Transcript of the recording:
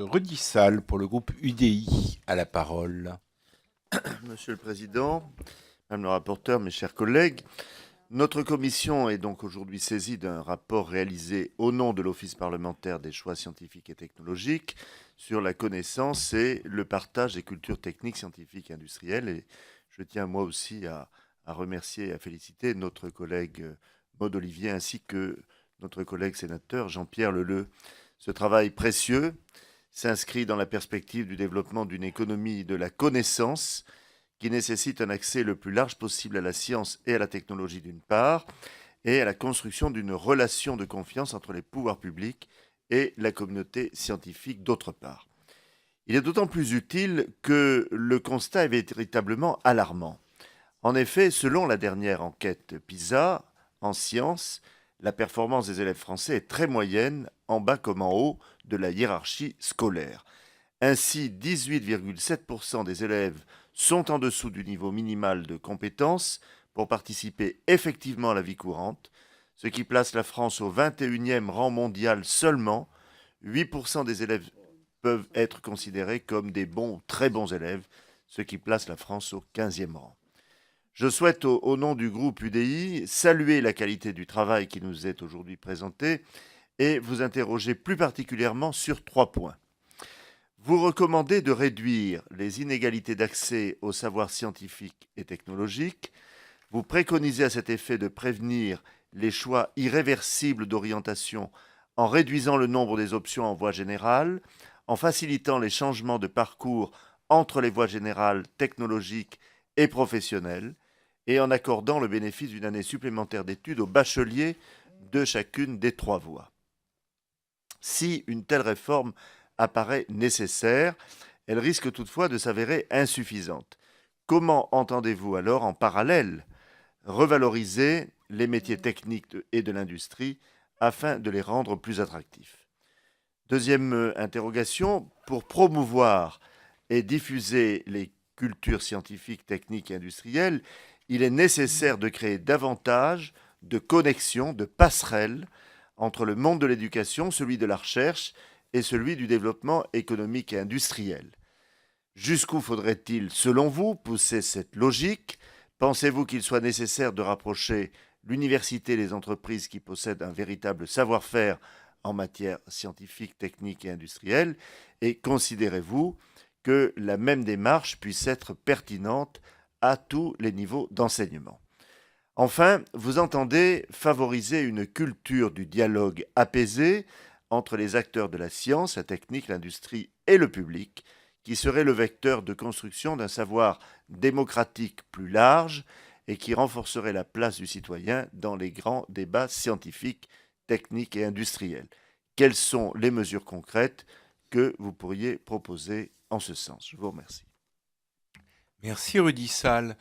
Rudy Sall pour le groupe UDI à la parole. Monsieur le Président, Madame le rapporteur, mes chers collègues, notre commission est donc aujourd'hui saisie d'un rapport réalisé au nom de l'Office parlementaire des choix scientifiques et technologiques sur la connaissance et le partage des cultures techniques, scientifiques et industrielles. Et je tiens moi aussi à remercier et à féliciter notre collègue Maud Olivier ainsi que notre collègue sénateur Jean-Pierre Leleux. Ce travail précieux s'inscrit dans la perspective du développement d'une économie de la connaissance qui nécessite un accès le plus large possible à la science et à la technologie d'une part, et à la construction d'une relation de confiance entre les pouvoirs publics et la communauté scientifique d'autre part. Il est d'autant plus utile que le constat est véritablement alarmant. En effet, selon la dernière enquête PISA en sciences, la performance des élèves français est très moyenne, en bas comme en haut de la hiérarchie scolaire. Ainsi, 18,7% des élèves sont en dessous du niveau minimal de compétences pour participer effectivement à la vie courante, ce qui place la France au 21e rang mondial seulement. 8% des élèves peuvent être considérés comme des bons ou très bons élèves, ce qui place la France au 15e rang. Je souhaite, au nom du groupe UDI, saluer la qualité du travail qui nous est aujourd'hui présenté et vous interroger plus particulièrement sur 3 points. Vous recommandez de réduire les inégalités d'accès aux savoirs scientifiques et technologiques. Vous préconisez à cet effet de prévenir les choix irréversibles d'orientation en réduisant le nombre des options en voie générale, en facilitant les changements de parcours entre les voies générales, technologiques et professionnelles, et en accordant le bénéfice d'une année supplémentaire d'études aux bacheliers de chacune des 3 voies. Si une telle réforme apparaît nécessaire, elle risque toutefois de s'avérer insuffisante. Comment entendez-vous alors, en parallèle, revaloriser les métiers techniques et de l'industrie afin de les rendre plus attractifs? Deuxième interrogation, pour promouvoir et diffuser les cultures scientifiques, techniques et industrielles, il est nécessaire de créer davantage de connexions, de passerelles entre le monde de l'éducation, celui de la recherche et celui du développement économique et industriel. Jusqu'où faudrait-il, selon vous, pousser cette logique? Pensez-vous qu'il soit nécessaire de rapprocher l'université et les entreprises qui possèdent un véritable savoir-faire en matière scientifique, technique et industrielle? Et considérez-vous que la même démarche puisse être pertinente à tous les niveaux d'enseignement? Enfin, vous entendez favoriser une culture du dialogue apaisé entre les acteurs de la science, la technique, l'industrie et le public, qui serait le vecteur de construction d'un savoir démocratique plus large et qui renforcerait la place du citoyen dans les grands débats scientifiques, techniques et industriels. Quelles sont les mesures concrètes que vous pourriez proposer en ce sens? Je vous remercie. Merci Rudy Sall.